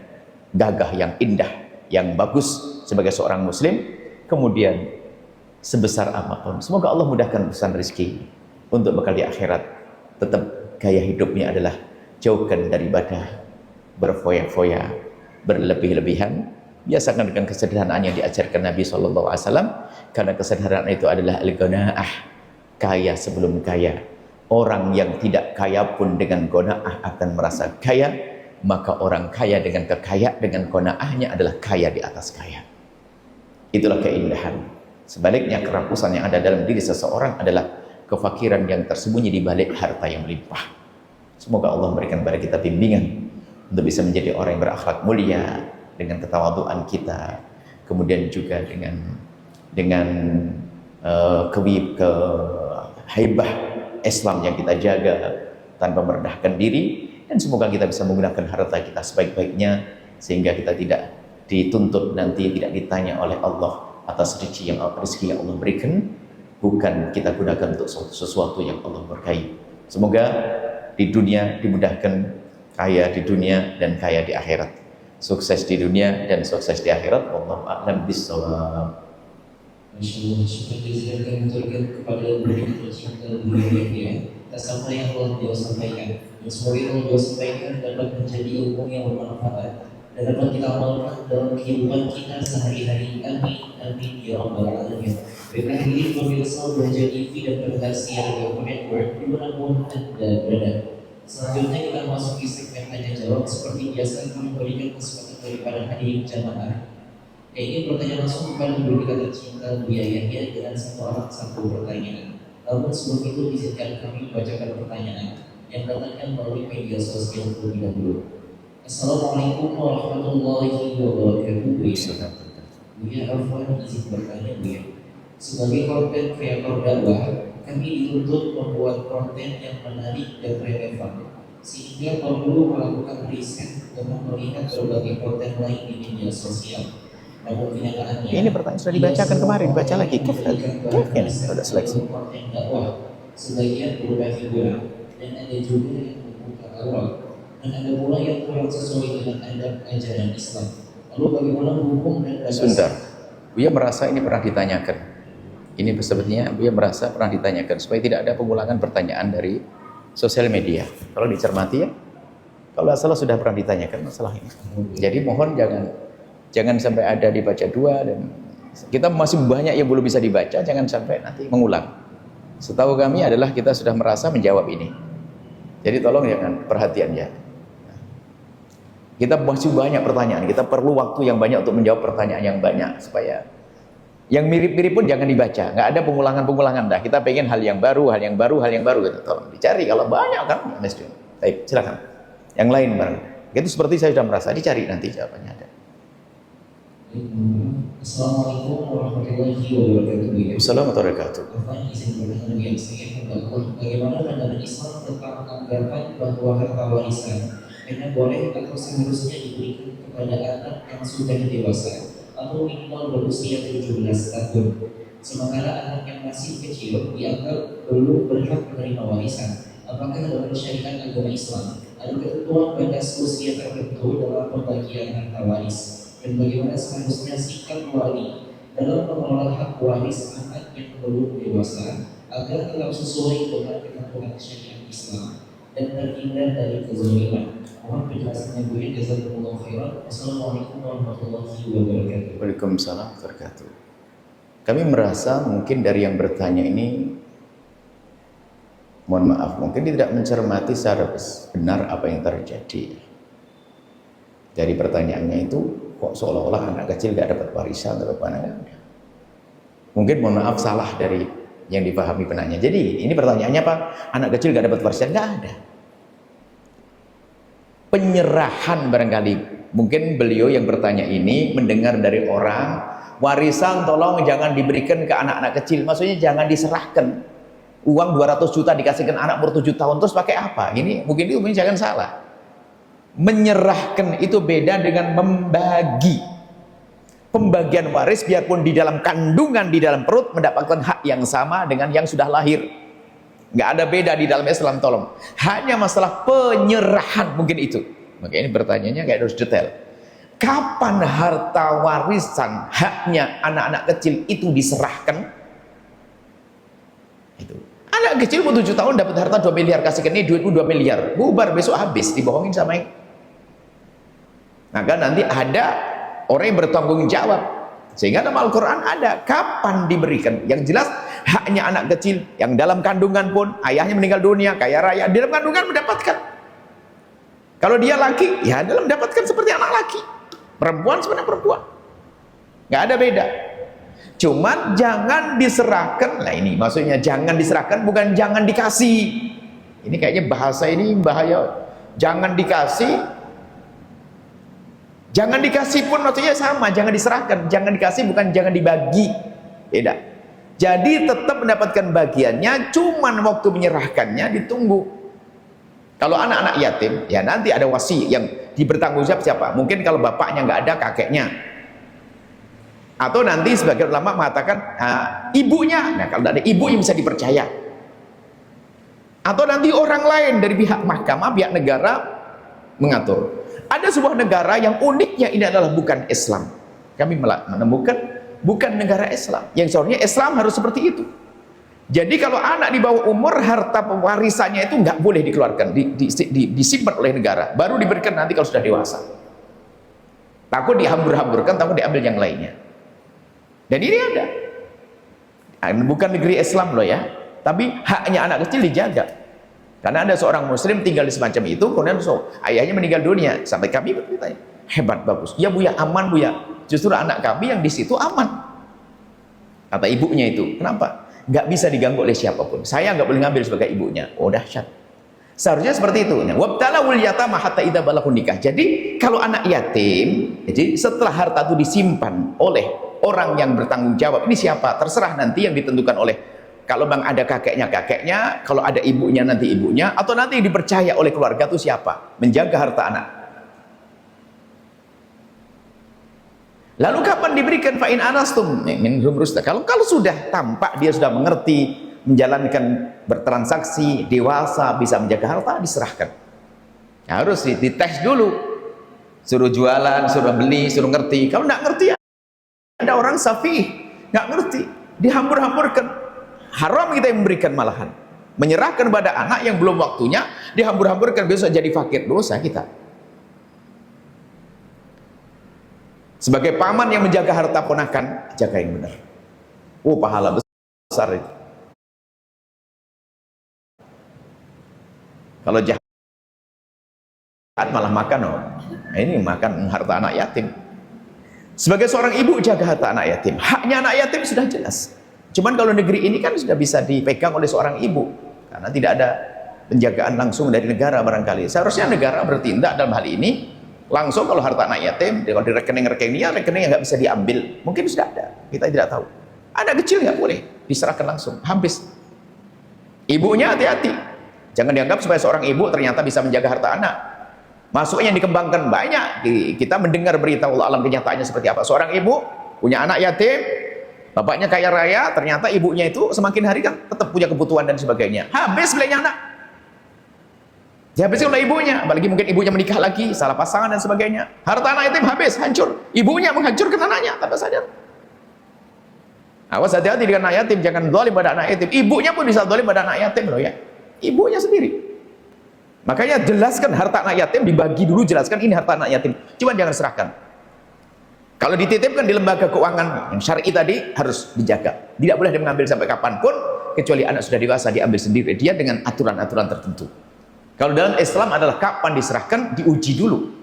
gagah, yang indah, yang bagus sebagai seorang muslim. Kemudian sebesar apapun, semoga Allah mudahkan urusan rezeki untuk bekal di akhirat. Tetap gaya hidupnya adalah jauhkan daripada berfoya-foya, berlebih-lebihan. Biasakan dengan kesederhanaan yang diajarkan Nabi SAW, karena kesederhanaan itu adalah al-ghanaah, kaya sebelum kaya. Orang yang tidak kaya pun dengan ghanaah akan merasa kaya, maka orang kaya dengan ghanaahnya adalah kaya di atas kaya. Itulah keindahan. Sebaliknya, kerakusan yang ada dalam diri seseorang adalah kefakiran yang tersembunyi di balik harta yang melimpah. Semoga Allah memberikan kepada kita bimbingan untuk bisa menjadi orang yang berakhlak mulia dengan ketawaduan kita, kemudian juga dengan haibah Islam yang kita jaga tanpa merendahkan diri. Dan semoga kita bisa menggunakan harta kita sebaik-baiknya, sehingga kita tidak dituntut nanti, tidak ditanya oleh Allah atas rezeki yang Allah berikan, bukan kita gunakan untuk sesuatu yang Allah berkahi. Semoga di dunia dimudahkan, kaya di dunia dan kaya di akhirat, sukses di dunia dan sukses di akhirat. Wallahu a'lam bishawab. Masyaallah, syukur jazakallahu khairan kepada beliau tercinta beliau. Atas apa yang Allah beliau sampaikan, dan semoga yang beliau sampaikan dapat menjadi ilmu yang bermanfaat dan dapat kita amalkan dalam kehidupan kita sehari-hari. Amin ya rabbal alamin. Baiklah, ini pemirsa Belajar TV dan pendengar siaran Network dimanapun Anda berada. Selanjutnya kita masuki segmen tanya jawab. Seperti biasa kami memberikan kesempatan daripada hadirin jamaah yang ingin bertanya langsung kepada guru kita tercinta Buya Yahya dengan satu pertanyaan. Namun sebelum itu izinkan kami membacakan pertanyaan yang datangkan melalui media sosial terlebih dahulu. Assalamualaikum warahmatullahi wabarakatuh. Buya Afwan izin bertanya Buya. Sebagai konten kreator dakwah, kami dituntut membuat konten yang menarik dan relevan, sehingga perlu melakukan riset dengan melihat berbagai konten lain di media sosial. Namun kenyataannya, ini pertanyaan sudah dibacakan kemarin, baca lagi. Kayaknya sudah seleksi. Konten dakwah sebagian berupa hiburan, dan ada juga yang membuka awal, dan ada pula yang kurang sesuai dengan adab ajaran Islam. Lalu bagaimana hukum dan dasar? Sebentar, Buya merasa ini pernah ditanyakan. Ini sebetulnya Buya merasa pernah ditanyakan supaya tidak ada pengulangan pertanyaan dari sosial media. Kalau dicermati ya, kalau salah sudah pernah ditanyakan masalah ini. Jadi mohon jangan sampai ada dibaca dua, dan kita masih banyak yang belum bisa dibaca, jangan sampai nanti mengulang. Setahu kami adalah kita sudah merasa menjawab ini. Jadi tolong jangan perhatian ya. Kita masih banyak pertanyaan, kita perlu waktu yang banyak untuk menjawab pertanyaan yang banyak, supaya yang mirip-mirip pun jangan dibaca, nggak ada pengulangan-pengulangan dah. Kita pengen hal yang baru gitu. Tolong dicari, kalau banyak kan mesti. Baik, silakan. Yang lain barang. Itu seperti saya sudah merasa, dicari nanti jawabannya ada. Assalamualaikum warahmatullahi wabarakatuh. Assalamualaikum warahmatullahi wabarakatuh. Bapak izin bertanya yang saya bagaimana pandangan Islam tentang anggapan bahwa harta warisan hanya boleh atau seharusnya diberikan kepada anak yang sudah dewasa atau minimal berusia 17 tahun, sementara anak yang masih kecil dianggap belum berhak menerima warisan. Apakah dalam syariat agama Islam ada ketentuan batas usia tertentu dalam pembagian harta waris? Dan bagaimana seharusnya sikap wali dalam mengelola hak waris anak yang belum dewasa agar tetap sesuai dengan ketentuan syariat Islam dan terhindar dari kezaliman? Mohon penjelasannya Bu. Jazakumullah khairan. Wassalamualaikum warahmatullahi wabarakatuh. Waalaikumsalam warahmatullahi wabarakatuh. Kami merasa mungkin dari yang bertanya ini, mohon maaf, mungkin dia tidak mencermati secara benar apa yang terjadi. Dari pertanyaannya itu kok seolah-olah anak kecil gak dapat warisan atau apa? Mungkin mohon maaf salah dari yang dipahami penanya. Jadi ini pertanyaannya apa? Anak kecil gak dapat warisan? Gak ada. Penyerahan barangkali. Mungkin beliau yang bertanya ini mendengar dari orang, warisan tolong jangan diberikan ke anak-anak kecil. Maksudnya jangan diserahkan. Uang 200 juta dikasihkan anak umur 7 tahun terus pakai apa? Ini mungkin itu jangan salah. Menyerahkan itu beda dengan membagi. Pembagian waris biarpun di dalam kandungan, di dalam perut mendapatkan hak yang sama dengan yang sudah lahir. Nggak ada beda di dalam Islam, tolong. Hanya masalah penyerahan mungkin itu. Makanya ini pertanyaannya kayak harus detail. Kapan harta warisan haknya anak-anak kecil itu diserahkan? Itu. Anak kecil umur 7 tahun dapat harta 2 miliar, kasihkan ini duitmu 2 miliar. Bubar besok habis, dibohongin sama yang. Maka nanti ada orang yang bertanggung jawab. Sehingga dalam Al-Quran ada kapan diberikan. Yang jelas haknya anak kecil yang dalam kandungan pun ayahnya meninggal dunia, kaya raya, di dalam kandungan mendapatkan. Kalau dia laki, ya dalam mendapatkan seperti anak laki. Perempuan sebenarnya perempuan. Nggak ada beda. Cuman jangan diserahkan. Nah ini maksudnya jangan diserahkan bukan jangan dikasih. Ini kayaknya bahasa ini bahaya. Jangan dikasih. Jangan dikasih pun maksudnya sama, jangan diserahkan. Jangan dikasih bukan jangan dibagi. Beda. Jadi tetap mendapatkan bagiannya, cuman waktu menyerahkannya ditunggu. Kalau anak-anak yatim, ya nanti ada wasi yang bertanggung jawab siapa? Mungkin kalau bapaknya nggak ada, kakeknya. Atau nanti sebagian ulama mengatakan ibunya. Nah kalau ada ibu yang bisa dipercaya. Atau nanti orang lain dari pihak mahkamah, pihak negara mengatur. Ada sebuah negara yang uniknya ini adalah bukan Islam. Kami menemukan bukan negara Islam. Yang seharusnya Islam harus seperti itu. Jadi kalau anak di bawah umur, harta pewarisannya itu nggak boleh dikeluarkan, disimpan oleh negara. Baru diberikan nanti kalau sudah dewasa. Takut dihambur-hamburkan, takut diambil yang lainnya. Dan ini ada. Bukan negeri Islam loh ya. Tapi haknya anak kecil dijaga. Karena ada seorang muslim tinggal di semacam itu, kemudian ayahnya meninggal dunia. Sampai kami bertanya, hebat, bagus. Ya Buya, aman Buya. Justru anak kami yang di situ aman. Kata ibunya itu, kenapa? Nggak bisa diganggu oleh siapapun. Saya nggak boleh ngambil sebagai ibunya. Oh dahsyat. Seharusnya seperti itu. Wabtalawul yatama hatta idza balaghun nikah. Jadi kalau anak yatim, jadi setelah harta itu disimpan oleh orang yang bertanggung jawab, ini siapa? Terserah nanti yang ditentukan oleh. Kalau bang ada kakeknya, kalau ada ibunya nanti ibunya, atau nanti yang dipercaya oleh keluarga itu siapa? Menjaga harta anak. Lalu kapan diberikan fa'in anastum min rumrusta? Kalau sudah tampak dia sudah mengerti, menjalankan bertransaksi, dewasa, bisa menjaga harta, diserahkan. Harus dites dulu. Suruh jualan, suruh beli, suruh ngerti. Kalau nggak ngerti, ada orang safih, nggak ngerti, dihambur-hamburkan. Haram kita yang memberikan malahan. Menyerahkan pada anak yang belum waktunya, dihambur-hamburkan, besok jadi fakir. Dosa kita. Sebagai paman yang menjaga harta ponakan, jaga yang benar. Oh, pahala besar itu. Kalau jahat malah makan, nah, ini makan harta anak yatim. Sebagai seorang ibu jaga harta anak yatim. Haknya anak yatim sudah jelas. Cuman kalau negeri ini kan sudah bisa dipegang oleh seorang ibu, karena tidak ada penjagaan langsung dari negara barangkali. Seharusnya negara bertindak dalam hal ini Langsung kalau harta anak yatim, kalau di rekening-rekeningnya, rekening yang nggak bisa diambil, mungkin sudah ada, kita tidak tahu. Anak kecil nggak boleh diserahkan langsung, habis. Ibunya hati-hati, jangan dianggap supaya seorang ibu ternyata bisa menjaga harta anak. Masuknya yang dikembangkan banyak. Kita mendengar berita Allah alam kenyataannya seperti apa. Seorang ibu punya anak yatim, bapaknya kaya raya, ternyata ibunya itu semakin hari kan tetap punya kebutuhan dan sebagainya. Habis belinya anak. Dihabiskan oleh ibunya, apalagi mungkin ibunya menikah lagi, salah pasangan dan sebagainya. Harta anak yatim habis, hancur. Ibunya menghancurkan anaknya tanpa sadar. Awas, hati-hati dengan anak yatim, jangan zalim pada anak yatim. Ibunya pun bisa zalim pada anak yatim loh ya. Ibunya sendiri. Makanya jelaskan harta anak yatim, dibagi dulu, jelaskan ini harta anak yatim. Cuma jangan serahkan. Kalau dititipkan di lembaga keuangan yang syar'i tadi harus dijaga. Tidak boleh dia mengambil sampai kapanpun, kecuali anak sudah dewasa diambil sendiri dia dengan aturan-aturan tertentu. Kalau dalam Islam adalah kapan diserahkan, diuji dulu.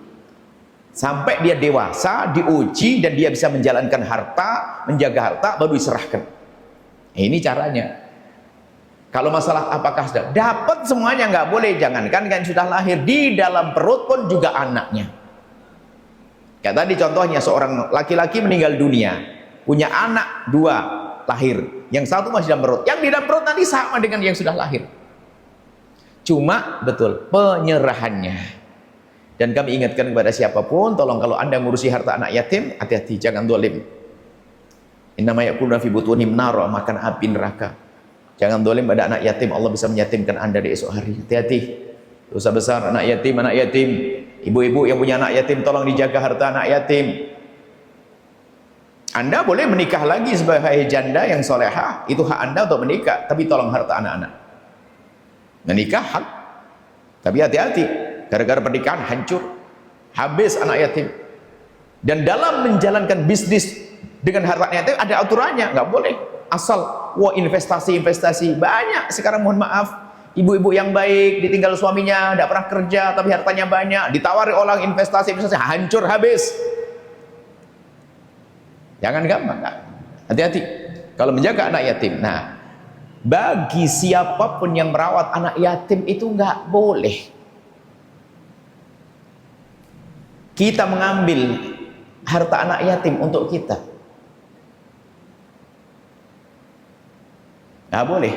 Sampai dia dewasa, diuji dan dia bisa menjalankan harta, menjaga harta, baru diserahkan. Ini caranya. Kalau masalah apakah sudah dapat semuanya, nggak boleh. Jangankan kan sudah lahir, di dalam perut pun juga anaknya. Kayak tadi contohnya seorang laki-laki meninggal dunia, punya anak 2 lahir, yang satu masih dalam perut, yang di dalam perut nanti sama dengan yang sudah lahir. Cuma betul penyerahannya. Dan kami ingatkan kepada siapapun, tolong kalau anda ngurusi harta anak yatim, hati-hati, jangan zalim. Innama ya'kuluna fi butunihim nara, makan api neraka. Jangan zalim pada anak yatim, Allah bisa menyatimkan anda di esok hari. Hati-hati. Dosa besar anak yatim, anak yatim. Ibu-ibu yang punya anak yatim, tolong dijaga harta anak yatim. Anda boleh menikah lagi sebagai janda yang solehah, itu hak anda untuk menikah, tapi tolong harta anak-anak. Menikah hak, tapi hati-hati, gara-gara pernikahan hancur, habis anak yatim. Dan dalam menjalankan bisnis dengan harta anak yatim ada aturannya, nggak boleh asal wah investasi banyak sekarang. Mohon maaf, ibu-ibu yang baik ditinggal suaminya, tidak pernah kerja tapi hartanya banyak, ditawari orang investasi hancur habis. Jangan gampang, hati-hati kalau menjaga anak yatim. Nah, bagi siapapun yang merawat anak yatim itu nggak boleh kita mengambil harta anak yatim untuk kita. Nggak boleh.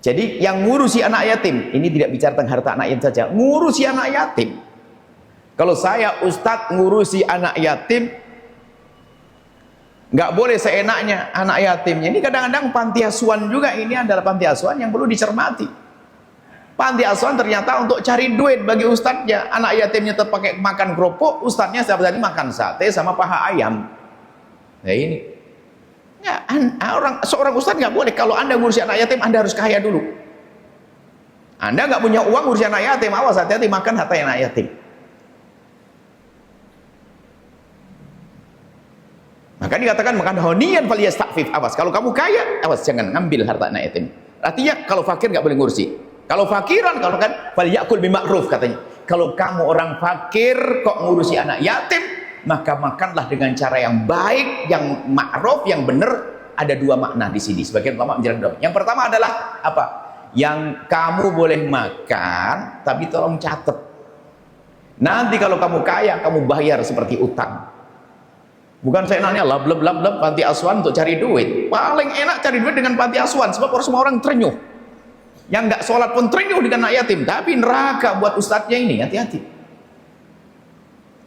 Jadi yang ngurusi anak yatim, ini tidak bicara tentang harta anak yatim saja, ngurusi anak yatim. Kalau saya ustadz ngurusi anak yatim, nggak boleh seenaknya anak yatimnya. Ini kadang-kadang panti asuhan juga, ini adalah panti asuhan yang perlu dicermati. Panti asuhan ternyata untuk cari duit bagi ustadznya. Anak yatimnya tetap pakai makan kerupuk, ustadznya setiap hari makan sate sama paha ayam. Nah ini ya, seorang ustadz nggak boleh. Kalau anda ngurusi anak yatim, anda harus kaya dulu. Anda nggak punya uang ngurusi anak yatim, awas, hati-hati makan harta anak yatim. Maka dikatakan makan honian faliyastafif, awas kalau kamu kaya, awas jangan ngambil harta anak yatim. Artinya kalau fakir nggak boleh ngurusi. Kalau fakiran, kalau kan faliyakul bima'ruf katanya. Kalau kamu orang fakir kok ngurusi anak yatim, maka makanlah dengan cara yang baik, yang ma'ruf, yang benar. Ada 2 makna di sini. Sebagian ulama menjelaskan. Yang pertama adalah apa? Yang kamu boleh makan, tapi tolong catat. Nanti kalau kamu kaya, kamu bayar seperti utang. Bukan saya nanya lab panti asuhan untuk cari duit. Paling enak cari duit dengan panti asuhan, sebab semua orang terenyuh. Yang nggak sholat pun terenyuh dengan anak yatim. Tapi neraka buat ustadznya ini, hati-hati.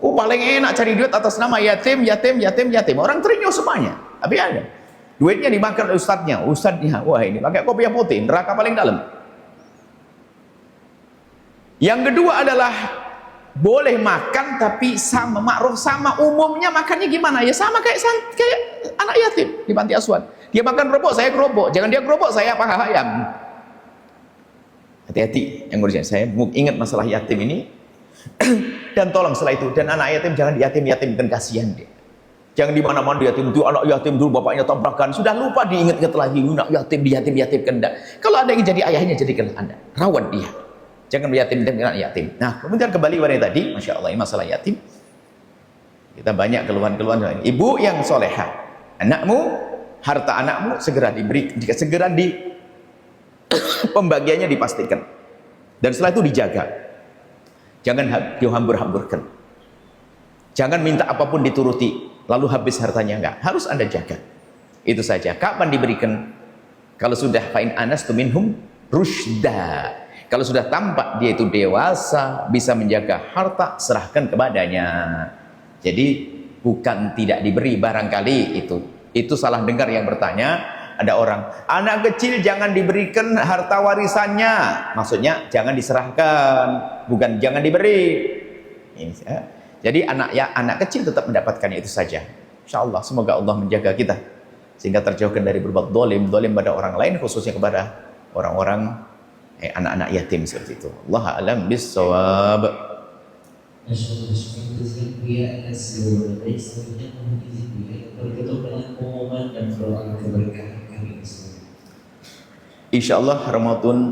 Paling enak cari duit atas nama yatim. Orang terenyuh semuanya. Tapi ada. Duitnya dimakan oleh ustadznya. Wah ini pakai kopi yang putih, neraka paling dalam. Yang kedua adalah boleh makan tapi sama ma'ruf, sama umumnya makannya gimana? Ya sama kayak anak yatim di panti asuhan. Dia makan kerupuk, saya kerupuk. Jangan dia kerupuk, saya paha ayam. Hati-hati yang ngurusnya. Saya ingat masalah yatim ini. Dan tolong setelah itu, dan anak yatim jangan diyatim-yatimkan, kasihan dia. Jangan di mana-mana yatim itu, anak yatim dulu bapaknya tabrakan, sudah lupa diingat-ingat lagi, anak yatim diyatim-yatimkan. Kalau ada yang jadi ayahnya, jadikanlah Anda, rawat dia. Jangan yatim-yatimkan anak yatim. Nah, kemudian kembali pada tadi, masya Allah, ini masalah yatim. Kita banyak keluhan-keluhan. Ibu yang soleha, anakmu, harta anakmu segera diberi, segera pembagiannya dipastikan. Dan setelah itu dijaga. Jangan dihambur-hamburkan. Jangan minta apapun dituruti, lalu habis hartanya, enggak. Harus Anda jaga. Itu saja. Kapan diberikan? Kalau sudah fa'in anastu minhum rusyda. Kalau sudah tampak dia itu dewasa, bisa menjaga harta, serahkan kepadanya. Jadi bukan tidak diberi, barangkali itu salah dengar yang bertanya. Ada orang, anak kecil jangan diberikan harta warisannya, maksudnya jangan diserahkan, bukan jangan diberi. Jadi anak kecil tetap mendapatkannya, itu saja. Insya Allah, semoga Allah menjaga kita sehingga terjauhkan dari berbuat dolim pada orang lain, khususnya kepada orang-orang anak-anak yatim seperti itu. Allah a'lam bis-shawab. Masya Allah, syukur jazilan Buya atas jawaban baik. Selanjutnya mohon izin Buya bertutup dengan pengumuman dan doa keberkahan kami bersama. Insya Allah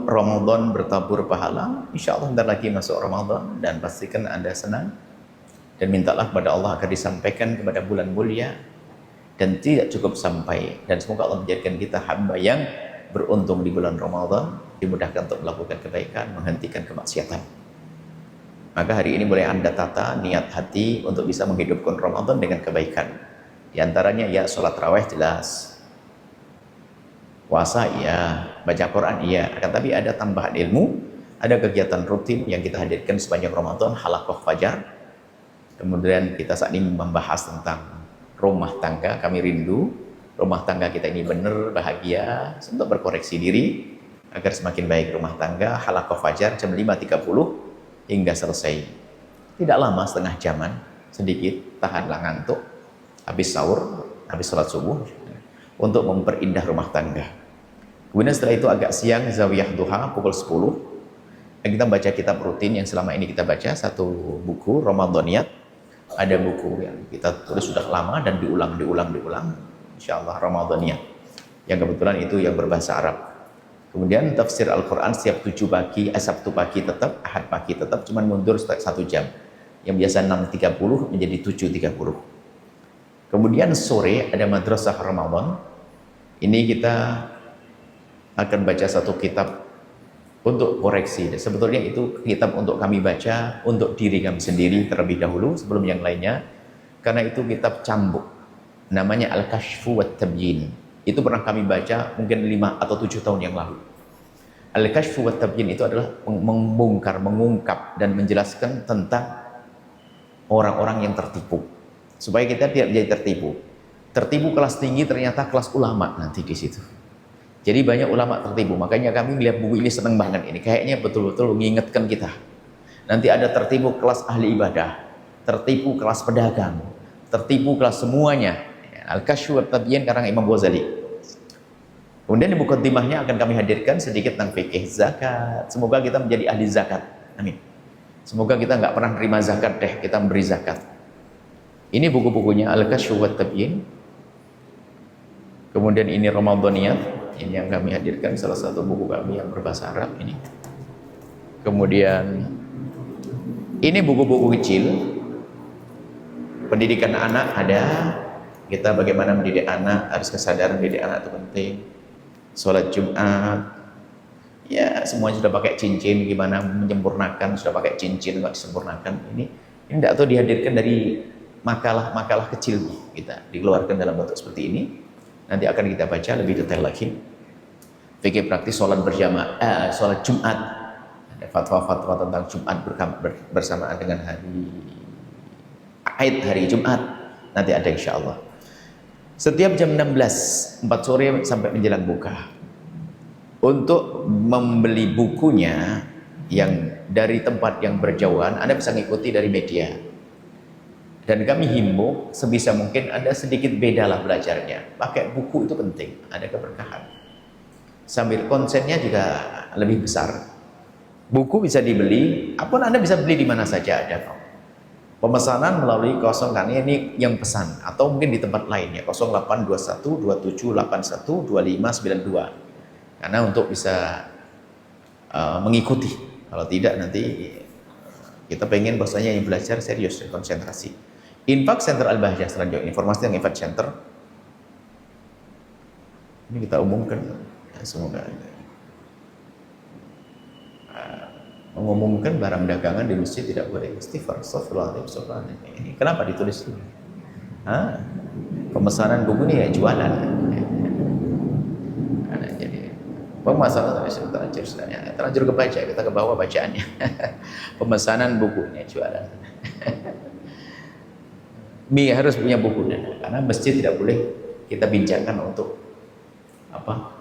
Ramadan bertabur pahala. Insya Allah bentar lagi masuk Ramadan, dan pastikan Anda senang dan mintalah kepada Allah agar disampaikan kepada bulan mulia dan tidak cukup sampai, dan semoga Allah menjadikan kita hamba yang beruntung di bulan Ramadan, dimudahkan untuk melakukan kebaikan, menghentikan kemaksiatan. Maka hari ini boleh Anda tata niat hati untuk bisa menghidupkan Ramadan dengan kebaikan. Di antaranya ya sholat raweh jelas, puasa iya, baca Quran iya, akan tapi ada tambahan ilmu, ada kegiatan rutin yang kita hadirkan sepanjang Ramadan, halaqah fajar. Kemudian kita saat ini membahas tentang rumah tangga. Kami rindu rumah tangga kita ini benar, bahagia, untuk berkoreksi diri agar semakin baik rumah tangga. Halaqah fajar jam 5.30 hingga selesai. Tidak lama, setengah jaman, sedikit, tahanlah ngantuk, habis sahur, habis sholat subuh, untuk memperindah rumah tangga. Kemudian setelah itu agak siang, zawiyah duha pukul 10, dan kita baca kitab rutin yang selama ini kita baca, satu buku Ramadaniyat. Ada buku yang kita tulis sudah lama dan diulang, insyaallah Ramadaniyat, yang kebetulan itu yang berbahasa Arab. Kemudian tafsir Al-Quran setiap Sabtu pagi tetap, Ahad pagi tetap, cuman mundur 1 jam. Yang biasa 6.30 menjadi 7.30. Kemudian sore ada madrasah Ramadan. Ini kita akan baca satu kitab untuk koreksi. Sebetulnya itu kitab untuk kami baca, untuk diri kami sendiri terlebih dahulu sebelum yang lainnya. Karena itu kitab cambuk. Namanya Al-Kashfu wa Tabyin. Itu pernah kami baca mungkin 5 atau 7 tahun yang lalu. Al-Kashfu wa Tabyin itu adalah membongkar, mengungkap dan menjelaskan tentang orang-orang yang tertipu, supaya kita tidak menjadi tertipu. Tertipu kelas tinggi ternyata kelas ulama nanti di situ. Jadi banyak ulama tertipu. Makanya kami melihat buku ini senang banget ini. Kayaknya betul-betul mengingatkan kita. Nanti ada tertipu kelas ahli ibadah, tertipu kelas pedagang, tertipu kelas semuanya. Al-Kashfu wa Tabyin karang Imam Ghazali. Kemudian di mukaddimahnya akan kami hadirkan sedikit tentang fikih zakat. Semoga kita menjadi ahli zakat. Amin. Semoga kita nggak pernah terima zakat deh, kita memberi zakat. Ini buku-bukunya Al-Kashfu wa Tabyin. Kemudian ini Ramadaniyat, ini yang kami hadirkan, salah satu buku kami yang berbahasa Arab ini. Kemudian ini buku-buku kecil. Pendidikan anak ada. Kita bagaimana mendidik anak, harus kesadaran mendidik anak itu penting. Sholat Jumat, ya semuanya sudah pakai cincin, gimana menyempurnakan, sudah pakai cincin nggak disempurnakan. Ini tidak tahu dihadirkan dari makalah kecil kita, dikeluarkan dalam bentuk seperti ini. Nanti akan kita baca lebih detail lagi. Fikih praktis sholat berjamaah, sholat Jumat, ada fatwa-fatwa tentang Jumat bersamaan dengan hari Jumat. Nanti ada insya Allah. Setiap jam 16, 4 sore sampai menjelang buka. Untuk membeli bukunya yang dari tempat yang berjauhan, Anda bisa mengikuti dari media. Dan kami himbau sebisa mungkin Anda sedikit bedalah belajarnya. Pakai buku itu penting, ada keberkahan. Sambil konsennya juga lebih besar. Buku bisa dibeli, apapun Anda bisa beli di mana saja ada kok. Pemesanan melalui 0 karena ini yang pesan, atau mungkin di tempat lain ya, 0821 2781 2592, karena untuk bisa mengikuti. Kalau tidak nanti kita pengen bahwasanya yang belajar serius dan konsentrasi. Infak Center Al-Bahjah selanjutnya, informasi yang Infak Center ini kita umumkan ya, semoga mengumumkan barang dagangan di masjid tidak boleh. Istighfar, astagfirullahaladzim, astagfirullahaladzim. Ini kenapa ditulis ini? Pemesanan buku ini ya jualan. Nah, jadi pemasaran terlanjur kebaca, kita ke bawah bacaannya. Pemesanan bukunya jualan. Harus punya buku, karena masjid tidak boleh kita bincangkan untuk apa?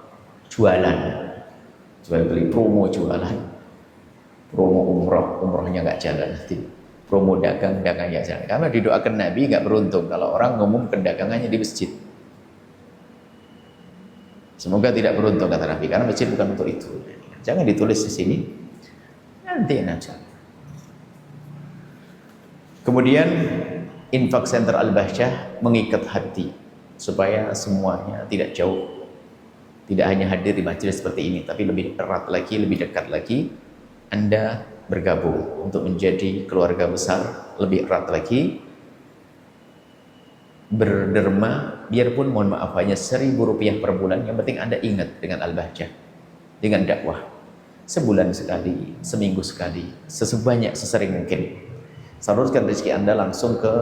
Jualan, jual beli, promo jualan, promo umrohnya nggak jalan, promo dagangnya jalan. Karena didoakan Nabi nggak beruntung kalau orang ngumumkan dagangannya di masjid. Semoga tidak beruntung kata Nabi, karena masjid bukan untuk itu. Jangan ditulis di sini, nanti aja. Kemudian infak center Al-Bahjah mengikat hati supaya semuanya tidak jauh, tidak hanya hadir di majelis seperti ini, tapi lebih erat lagi, lebih dekat lagi. Anda bergabung untuk menjadi keluarga besar, lebih erat lagi, berderma, biarpun mohon maaf hanya Rp1.000 per bulan, yang penting Anda ingat dengan Al-Bahjah, dengan dakwah, sebulan sekali, seminggu sekali, sesering mungkin. Salurkan rezeki Anda langsung ke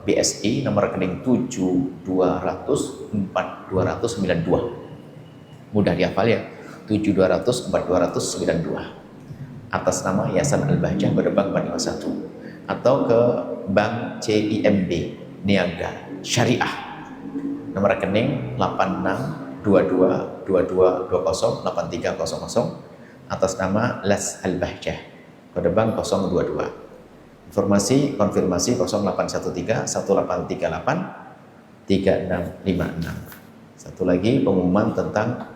BSI nomor rekening 72004292. Mudah dihafal ya, 72004292. Atas nama Yayasan Al-Bahjah pada Bank 451, atau ke Bank CIMB Niaga Syariah nomor rekening 862222208300 atas nama Les Al-Bahjah pada Bank 022. Informasi konfirmasi 0813 1838 3656. Satu lagi pengumuman tentang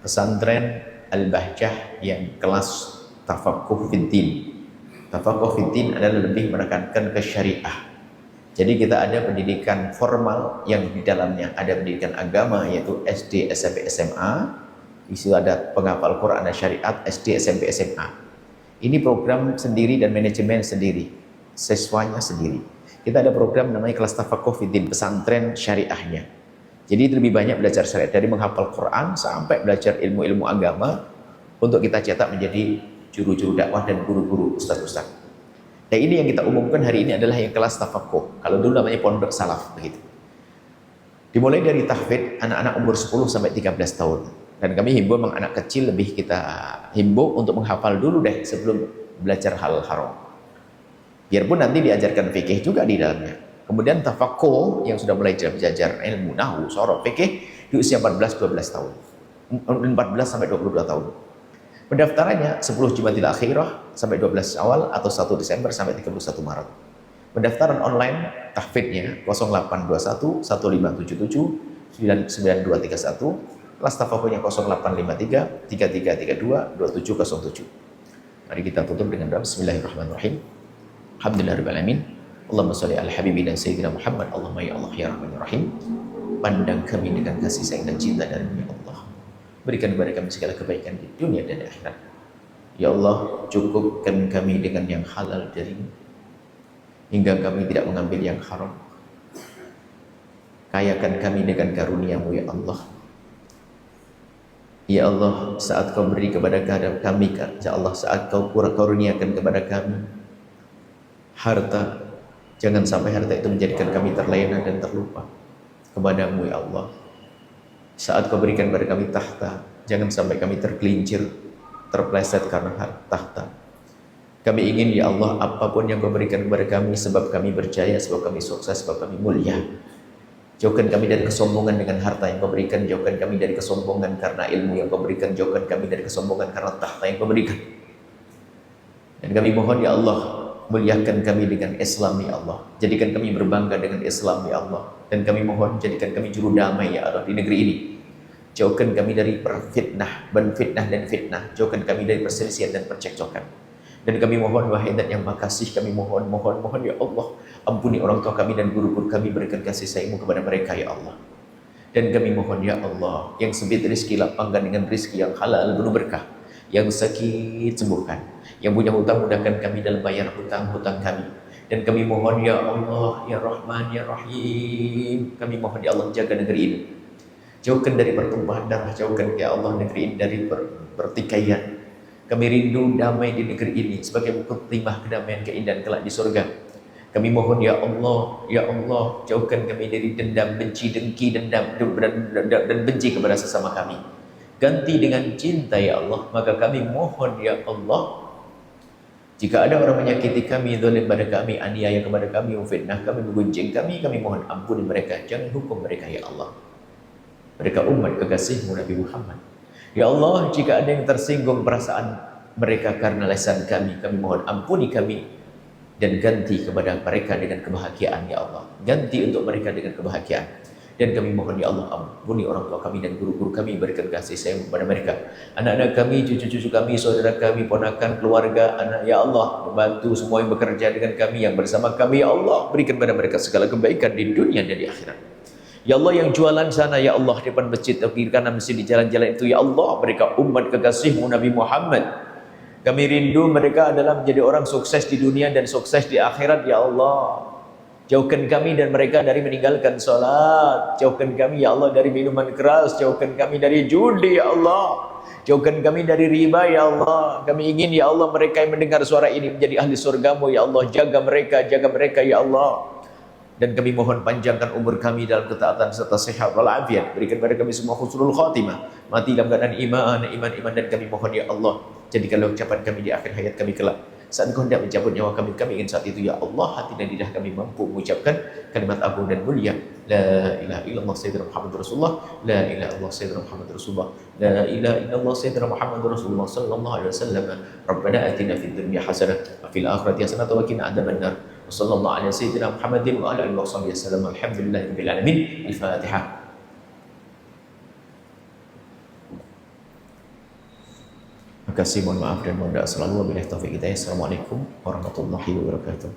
pesantren Al-Bahjah yang kelas Tafaqquh Fiddin. Tafaqquh Fiddin adalah lebih menekankan ke syariah. Jadi kita ada pendidikan formal yang di dalamnya ada pendidikan agama, yaitu SD, SMP, SMA. Isu ada penghafal Quran dan syariat SD, SMP, SMA. Ini program sendiri dan manajemen sendiri, siswanya sendiri. Kita ada program namanya kelas Tafaqquh Fiddin, pesantren syariahnya. Jadi lebih banyak belajar syariat, dari menghafal Quran sampai belajar ilmu-ilmu agama, untuk kita cetak menjadi juru-juru dakwah dan guru-guru, ustaz-ustaz. Dan ini yang kita umumkan hari ini adalah yang kelas Tafaqquh. Kalau dulu namanya pondok salaf begitu. Dimulai dari tahfidz anak-anak umur 10 sampai 13 tahun. Dan kami himbau memang anak kecil lebih kita himbau untuk menghafal dulu deh sebelum belajar hal haram. Biarpun nanti diajarkan fikih juga di dalamnya. Kemudian tafaqquh yang sudah mulai belajar ilmu nahwu, sorof, fikih di usia 14-12 tahun. 14 sampai 22 tahun. Pendaftarannya 10 Jumadil Akhirah sampai 12 Awal atau 1 Desember sampai 31 Maret. Pendaftaran online tahfidznya 0821 1577 99231. Kelas tafaqquhnya 0853 3332 2707. Mari kita tutup dengan doa. Bismillahirrahmanirrahim. Alhamdulillahirabbil alamin. Allahumma shalli ala habibina sayyidina Muhammad. Allahumma ya Allah ya Rahmanir Rahim. Pandang kami dengan kasih sayang dan cinta dari ya Allah. Berikan kepada kami segala kebaikan di dunia dan akhirat. Ya Allah, cukupkan kami dengan yang halal darimu, hingga kami tidak mengambil yang haram. Kayakan kami dengan karunia-Mu ya Allah. Ya Allah, saat Kau beri kepada kami, ya Allah, saat Kau kurniakan kepada kami harta, jangan sampai harta itu menjadikan kami terlena dan terlupa kepadamu ya Allah. Saat Kau berikan kepada kami tahta, jangan sampai kami tergelincir, terpleset karena tahta. Kami ingin ya Allah, apapun yang Kau berikan kepada kami, sebab kami berjaya, sebab kami sukses, sebab kami mulia. Jauhkan kami dari kesombongan dengan harta yang Kau berikan. Jauhkan kami dari kesombongan karena ilmu yang Kau berikan. Jauhkan kami dari kesombongan karena tahta yang Kau berikan. Dan kami mohon ya Allah, muliakan kami dengan Islam ya Allah. Jadikan kami berbangga dengan Islam ya Allah. Dan kami mohon jadikan kami juru damai ya Allah di negeri ini. Jauhkan kami dari fitnah dan fitnah. Jauhkan kami dari perselisihan dan percekcokan. Dan kami mohon wahai Zat yang Maha Kasih, kami mohon ya Allah, ampuni orang tua kami dan guru-guru kami, berikan kasih sayang-Mu kepada mereka ya Allah. Dan kami mohon ya Allah, yang sempit rezeki lapangkan dengan rezeki yang halal penuh berkah, yang sakit sembuhkan, yang punya hutang mudahkan kami dalam bayar hutang-hutang kami. Dan kami mohon ya Allah, ya Rahman, ya Rahim, kami mohon ya Allah, jaga negeri ini, jauhkan dari pertumpahan darah, jauhkan ya Allah negeri ini dari pertikaian, Kami rindu damai di negeri ini sebagai bukti timah kedamaian keindahan kelak di surga. Kami mohon ya Allah, jauhkan kami dari dendam, benci, dengki, dendam dan benci kepada sesama kami. Ganti dengan cinta ya Allah. Maka kami mohon ya Allah, jika ada orang menyakiti kami, zalim pada kami, aniaya kepada kami, memfitnah kami, menggunjing kami mohon ampuni mereka. Jangan hukum mereka ya Allah. Mereka umat kekasihmu Nabi Muhammad. Ya Allah, jika ada yang tersinggung perasaan mereka karena lisan kami mohon ampuni kami dan ganti kepada mereka dengan kebahagiaan ya Allah. Ganti untuk mereka dengan kebahagiaan. Dan kami mohon ya Allah, ampuni orang tua kami dan guru-guru kami, berikan kasih sayang kepada mereka. Anak-anak kami, cucu-cucu kami, saudara kami, ponakan, keluarga, anak ya Allah, membantu semua yang bekerja dengan kami, yang bersama kami ya Allah, berikan kepada mereka segala kebaikan di dunia dan di akhirat. Ya Allah, yang jualan sana ya Allah, depan masjid, kiri kanan masjid, di jalan-jalan itu ya Allah, mereka umat kekasihmu Nabi Muhammad. Kami rindu mereka adalah menjadi orang sukses di dunia dan sukses di akhirat ya Allah. Jauhkan kami dan mereka dari meninggalkan salat. Jauhkan kami ya Allah dari minuman keras. Jauhkan kami dari judi ya Allah. Jauhkan kami dari riba ya Allah. Kami ingin ya Allah mereka yang mendengar suara ini menjadi ahli surgamu ya Allah. Jaga mereka ya Allah. Dan kami mohon panjangkan umur kami dalam ketaatan serta sehat walafiat. Berikan kepada kami semua husnul khatimah. Mati dalam keadaan iman. Dan kami mohon ya Allah, jadikanlah ucapan kami di akhir hayat kami kelak. Saat Engkau hendak mencabut nyawa kami ingin saat itu ya Allah, hati dan lidah kami mampu mengucapkan kalimat agung dan mulia. La ilaha illallah sayyidina Muhammad Rasulullah. La ilaha illallah sayyidina Muhammad Rasulullah. La ilaha illallah sayyidina Muhammad Rasulullah sallallahu alaihi wasallam. Rabbana atina fid dunya hasanah wa fil akhirati hasanah wa qina adzabannar. Sallallahu alaihi sayyidina Muhammadin wa ala alihi wasallam. Alhamdulillahirabbil alamin. Al-Fatihah. Terima kasih, mohon maaf dan mohon doa selalu. Wabillahi taufiq hidayah. Assalamualaikum warahmatullahi wabarakatuh.